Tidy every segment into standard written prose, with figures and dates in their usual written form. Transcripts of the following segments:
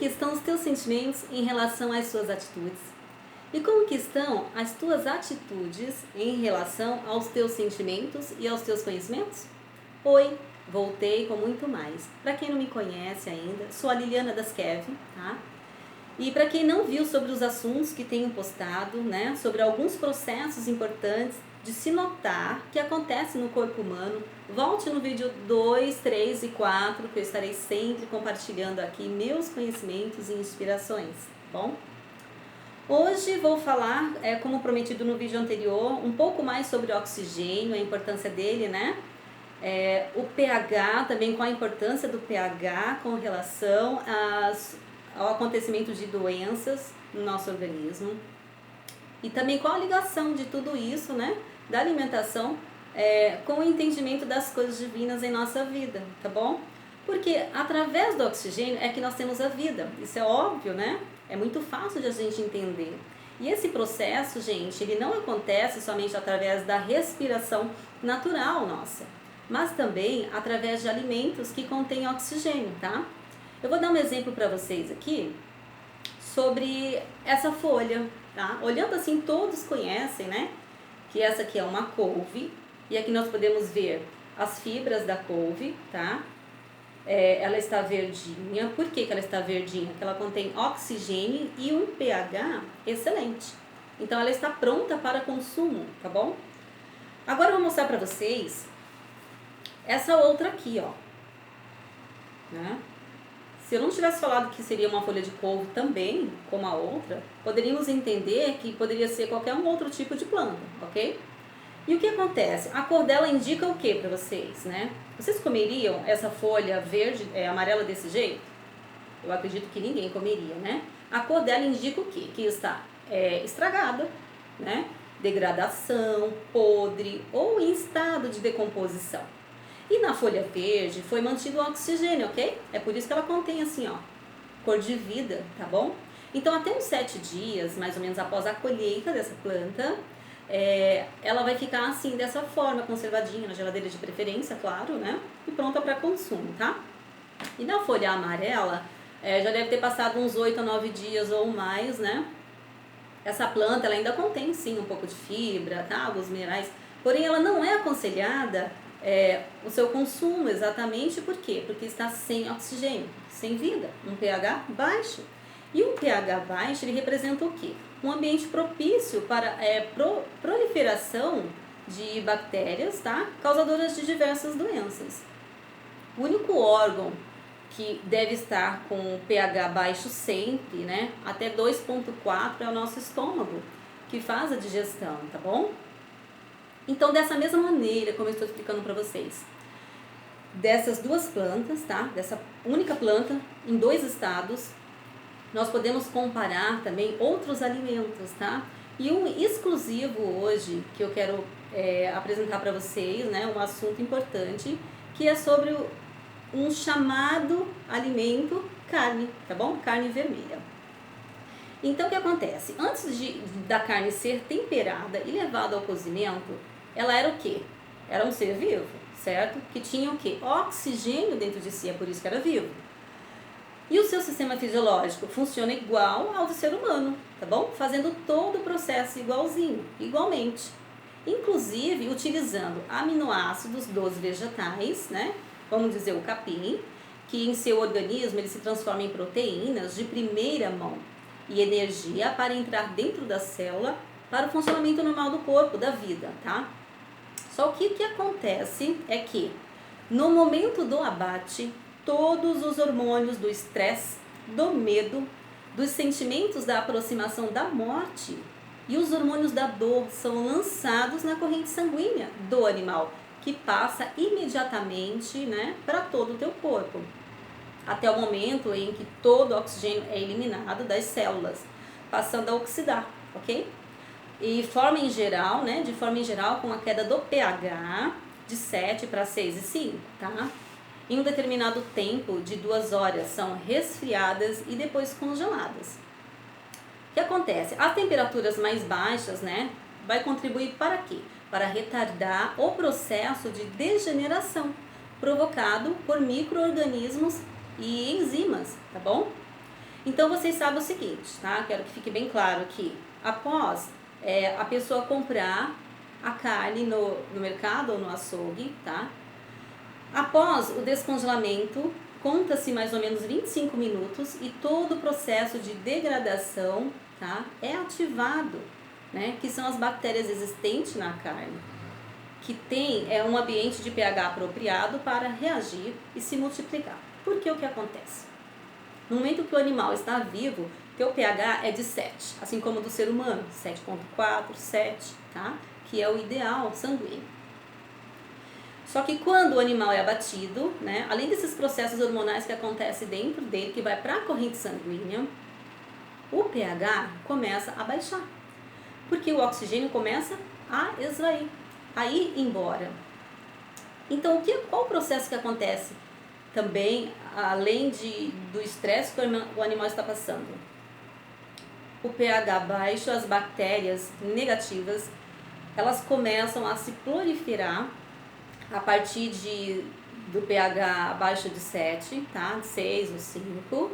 que estão os teus sentimentos em relação às suas atitudes? E como que estão as tuas atitudes em relação aos teus sentimentos e aos teus conhecimentos? Oi, voltei com muito mais. Para quem não me conhece ainda, sou a Liliana Daskev, tá? E para quem não viu sobre os assuntos que tenho postado, né, sobre alguns processos importantes de se notar que acontece no corpo humano, volte no vídeo 2, 3 e 4, que eu estarei sempre compartilhando aqui meus conhecimentos e inspirações, tá bom? Hoje vou falar, como prometido no vídeo anterior, um pouco mais sobre o oxigênio, a importância dele, né? O pH, também qual a importância do pH com relação ao acontecimento de doenças no nosso organismo. E também qual a ligação de tudo isso, né? Da alimentação com o entendimento das coisas divinas em nossa vida, tá bom? Porque através do oxigênio é que nós temos a vida, isso é óbvio, né? É muito fácil de a gente entender. E esse processo, gente, ele não acontece somente através da respiração natural nossa, mas também através de alimentos que contêm oxigênio, tá? Eu vou dar um exemplo para vocês aqui sobre essa folha, tá? Olhando assim, todos conhecem, né? Que essa aqui é uma couve, e aqui nós podemos ver as fibras da couve, tá? Ela está verdinha. Por que ela está verdinha? Porque ela contém oxigênio e um pH excelente. Então ela está pronta para consumo, tá bom? Agora eu vou mostrar para vocês essa outra aqui, ó. Né? Se eu não tivesse falado que seria uma folha de couve também, como a outra, poderíamos entender que poderia ser qualquer um outro tipo de planta, ok? E o que acontece? A cor dela indica o que para vocês, né? Vocês comeriam essa folha verde, amarela desse jeito? Eu acredito que ninguém comeria, né? A cor dela indica o quê? Que está estragada, né? Degradação, podre ou em estado de decomposição. E na folha verde foi mantido o oxigênio, ok? É por isso que ela contém assim, ó, cor de vida, tá bom? Então até uns 7 dias, mais ou menos após a colheita dessa planta, ela vai ficar assim, dessa forma, conservadinha, na geladeira de preferência, claro, né? E pronta para consumo, tá? E na folha amarela, já deve ter passado uns 8 a 9 dias ou mais, né? Essa planta, ela ainda contém, sim, um pouco de fibra, tá? Alguns minerais, porém ela não é aconselhada o seu consumo, exatamente por quê? Porque está sem oxigênio, sem vida, um pH baixo. E um pH baixo, ele representa o quê? Um ambiente propício para proliferação de bactérias, tá? Causadoras de diversas doenças. O único órgão que deve estar com pH baixo sempre, né? Até 2,4 é o nosso estômago, que faz a digestão, tá bom? Então, dessa mesma maneira, como eu estou explicando para vocês, dessas duas plantas, tá? Dessa única planta, em 2 estados, nós podemos comparar também outros alimentos, tá? E um exclusivo hoje, que eu quero apresentar para vocês, né? Um assunto importante, que é sobre um chamado alimento carne, tá bom? Carne vermelha. Então, o que acontece? Antes da carne ser temperada e levada ao cozimento, ela era o quê? Era um ser vivo, certo? Que tinha o quê? Oxigênio dentro de si, é por isso que era vivo. E o seu sistema fisiológico funciona igual ao do ser humano, tá bom? Fazendo todo o processo igualmente. Inclusive, utilizando aminoácidos dos vegetais, né? Vamos dizer o capim, que em seu organismo ele se transforma em proteínas de primeira mão e energia para entrar dentro da célula para o funcionamento normal do corpo, da vida, tá? Só que o que acontece é que, no momento do abate, todos os hormônios do estresse, do medo, dos sentimentos da aproximação da morte e os hormônios da dor são lançados na corrente sanguínea do animal, que passa imediatamente, né, para todo o teu corpo, até o momento em que todo o oxigênio é eliminado das células, passando a oxidar, ok? E de forma em geral, com a queda do pH de 7 para 6,5, tá? Em um determinado tempo de 2 horas são resfriadas e depois congeladas. O que acontece? As temperaturas mais baixas, né, vai contribuir para quê? Para retardar o processo de degeneração provocado por micro-organismos e enzimas, tá bom? Então vocês sabem o seguinte, tá? Quero que fique bem claro que após a pessoa comprar a carne no mercado ou no açougue, tá? Após o descongelamento, conta-se mais ou menos 25 minutos e todo o processo de degradação, tá, é ativado, né, que são as bactérias existentes na carne, que tem um ambiente de pH apropriado para reagir e se multiplicar. Porque o que acontece? No momento que o animal está vivo, teu pH é de 7, assim como o do ser humano, 7,4, 7, tá? Que é o ideal sanguíneo. Só que quando o animal é abatido, né, além desses processos hormonais que acontecem dentro dele, que vai para a corrente sanguínea, o pH começa a baixar, porque o oxigênio começa a esvair, a ir embora. Então, qual o processo que acontece também, além do estresse que o animal está passando? O pH baixo, as bactérias negativas, elas começam a se proliferar a partir do pH abaixo de 7, tá? 6 ou 5.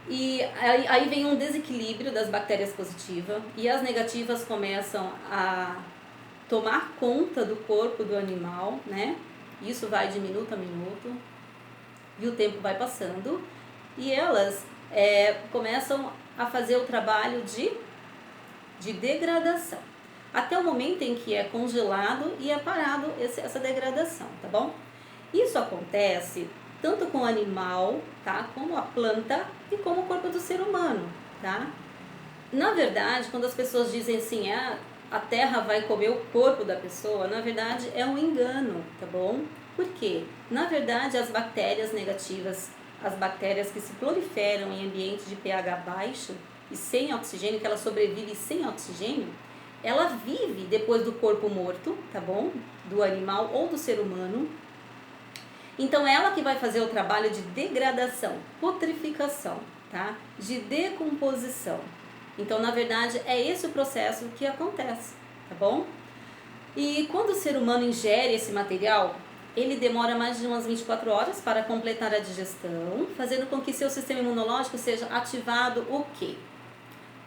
E aí vem um desequilíbrio das bactérias positivas e as negativas começam a tomar conta do corpo do animal, né? Isso vai de minuto a minuto e o tempo vai passando e elas começam a fazer o trabalho de degradação, até o momento em que é congelado e é parado essa degradação, tá bom? Isso acontece tanto com o animal, tá, como a planta e como o corpo do ser humano, tá? Na verdade, quando as pessoas dizem assim, a terra vai comer o corpo da pessoa, na verdade é um engano, tá bom? Por quê? Na verdade, as bactérias negativas, as bactérias que se proliferam em ambiente de pH baixo e sem oxigênio, que ela sobrevive sem oxigênio, ela vive depois do corpo morto, tá bom? Do animal ou do ser humano. Então, ela que vai fazer o trabalho de degradação, putrificação, tá? De decomposição. Então, na verdade, é esse o processo que acontece, tá bom? E quando o ser humano ingere esse material, ele demora mais de umas 24 horas para completar a digestão, fazendo com que seu sistema imunológico seja ativado o quê?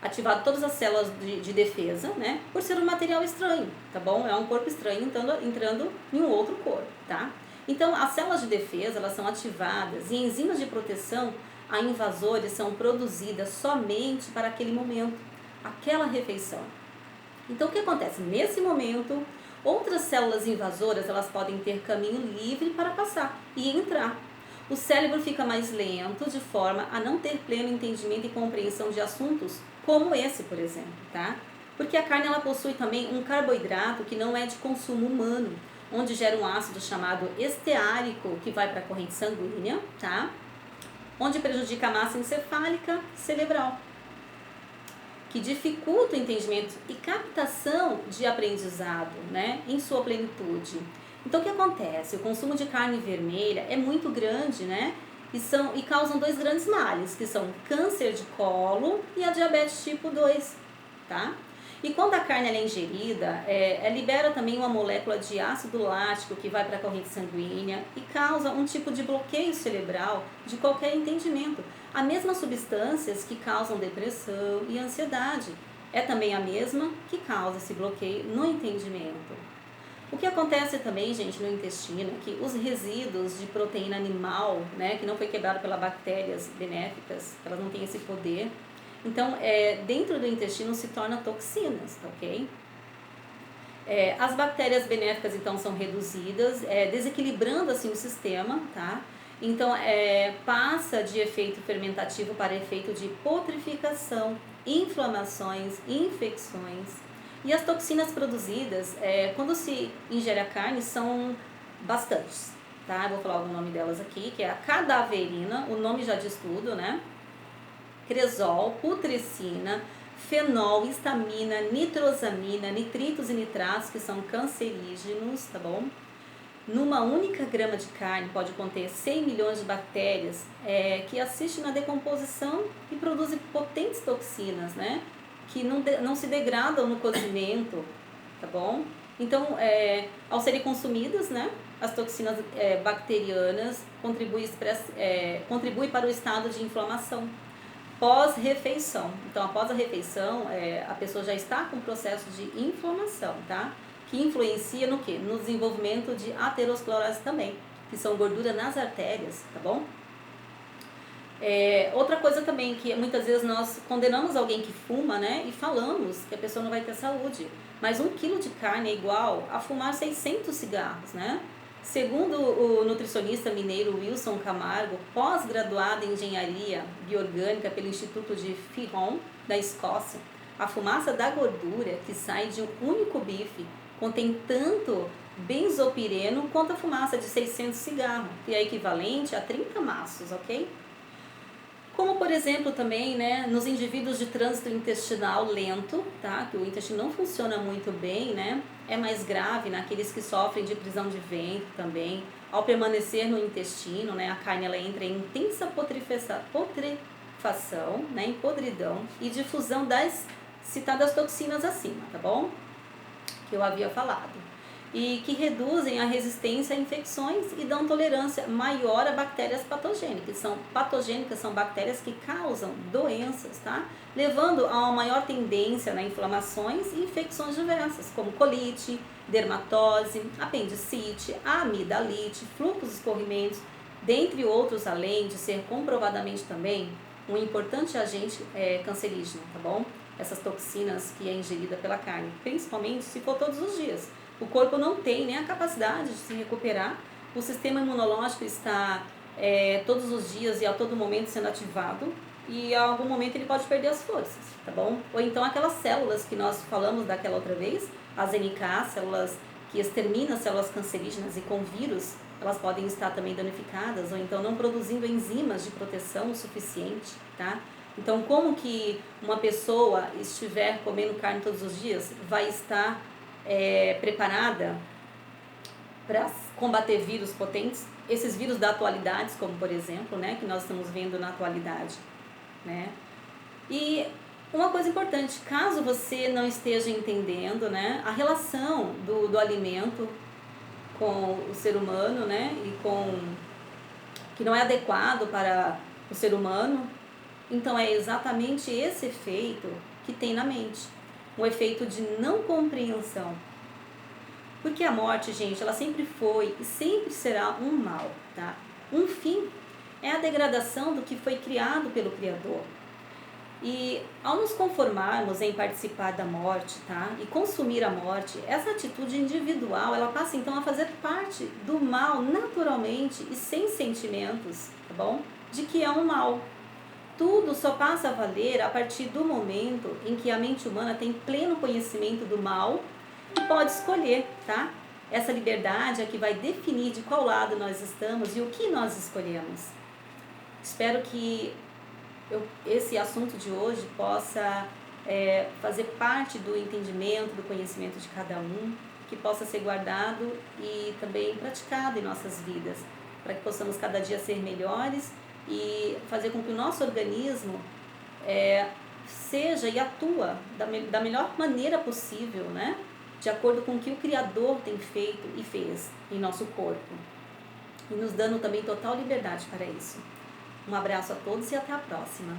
Ativado todas as células de defesa, né? Por ser um material estranho, tá bom? É um corpo estranho entrando em um outro corpo, tá? Então, as células de defesa, elas são ativadas e enzimas de proteção a invasores são produzidas somente para aquele momento, aquela refeição. Então, o que acontece? Nesse momento, outras células invasoras, elas podem ter caminho livre para passar e entrar. O cérebro fica mais lento, de forma a não ter pleno entendimento e compreensão de assuntos como esse, por exemplo, tá? Porque a carne, ela possui também um carboidrato que não é de consumo humano, onde gera um ácido chamado esteárico, que vai para a corrente sanguínea, tá? Onde prejudica a massa encefálica e cerebral, que dificulta o entendimento e captação de aprendizado, né, em sua plenitude. Então, o que acontece? O consumo de carne vermelha é muito grande, né, e causam dois grandes males, que são câncer de colo e a diabetes tipo 2, tá? E quando a carne é ingerida, libera também uma molécula de ácido lático que vai para a corrente sanguínea e causa um tipo de bloqueio cerebral de qualquer entendimento. As mesmas substâncias que causam depressão e ansiedade é também a mesma que causa esse bloqueio no entendimento. O que acontece também, gente, no intestino é que os resíduos de proteína animal, né, que não foi quebrado pelas bactérias benéficas, elas não têm esse poder. Então, dentro do intestino se torna toxinas, tá ok? As bactérias benéficas, então, são reduzidas, desequilibrando, assim, o sistema, tá? Então, passa de efeito fermentativo para efeito de putrificação, inflamações, infecções. E as toxinas produzidas, quando se ingere a carne, são bastantes, tá? Eu vou falar o nome delas aqui, que é a cadaverina, o nome já diz tudo, né? Cresol, putrescina, fenol, histamina, nitrosamina, nitritos e nitratos, que são cancerígenos, tá bom? Numa única grama de carne pode conter 100 milhões de bactérias que assistem na decomposição e produzem potentes toxinas, né? Que não se degradam no cozimento, tá bom? Então, ao serem consumidas, né, as toxinas bacterianas contribuem para o estado de inflamação. pós-refeição. Então, após a refeição, a pessoa já está com processo de inflamação, tá? Que influencia no quê? No desenvolvimento de aterosclerose também, que são gordura nas artérias, tá bom? Outra coisa também, que muitas vezes nós condenamos alguém que fuma, né? E falamos que a pessoa não vai ter saúde. Mas 1 quilo de carne é igual a fumar 600 cigarros, né? Segundo o nutricionista mineiro Wilson Camargo, pós-graduado em engenharia bioorgânica pelo Instituto de Friron, da Escócia, a fumaça da gordura que sai de um único bife contém tanto benzopireno quanto a fumaça de 600 cigarros, que é equivalente a 30 maços, ok? Como, por exemplo, também, né, nos indivíduos de trânsito intestinal lento, tá, que o intestino não funciona muito bem, né, é mais grave naqueles que sofrem de prisão de ventre também. Ao permanecer no intestino, né, a carne ela entra em intensa putrefação, né, em podridão e difusão das citadas toxinas acima, tá bom? Que eu havia falado. E que reduzem a resistência a infecções e dão tolerância maior a bactérias patogênicas. São bactérias que causam doenças, tá? Levando a uma maior tendência a inflamações e infecções diversas, como colite, dermatose, apendicite, amidalite, fluxos escorrimentos, dentre outros, além de ser comprovadamente também um importante agente cancerígeno, tá bom? Essas toxinas que é ingerida pela carne, principalmente se for todos os dias. O corpo não tem nem a capacidade de se recuperar, o sistema imunológico está todos os dias e a todo momento sendo ativado e a algum momento ele pode perder as forças, tá bom? Ou então aquelas células que nós falamos daquela outra vez, as NK, células que exterminam células cancerígenas e com vírus, elas podem estar também danificadas ou então não produzindo enzimas de proteção o suficiente, tá? Então, como que uma pessoa estiver comendo carne todos os dias vai estar preparada para combater vírus potentes, esses vírus da atualidade, como por exemplo, né, que nós estamos vendo na atualidade, né? E uma coisa importante, caso você não esteja entendendo, né, a relação do alimento com o ser humano, né, e que não é adequado para o ser humano, então é exatamente esse efeito que tem na mente. Um efeito de não compreensão. Porque a morte, gente, ela sempre foi e sempre será um mal, tá? Um fim é a degradação do que foi criado pelo Criador. E ao nos conformarmos em participar da morte, tá? E consumir a morte, essa atitude individual, ela passa então a fazer parte do mal naturalmente e sem sentimentos, tá bom? De que é um mal. Tudo só passa a valer a partir do momento em que a mente humana tem pleno conhecimento do mal e pode escolher, tá? Essa liberdade é que vai definir de qual lado nós estamos e o que nós escolhemos. Espero que esse assunto de hoje possa fazer parte do entendimento, do conhecimento de cada um, que possa ser guardado e também praticado em nossas vidas, para que possamos cada dia ser melhores e fazer com que o nosso organismo seja e atua da melhor maneira possível, né? De acordo com o que o Criador tem feito e fez em nosso corpo. E nos dando também total liberdade para isso. Um abraço a todos e até a próxima.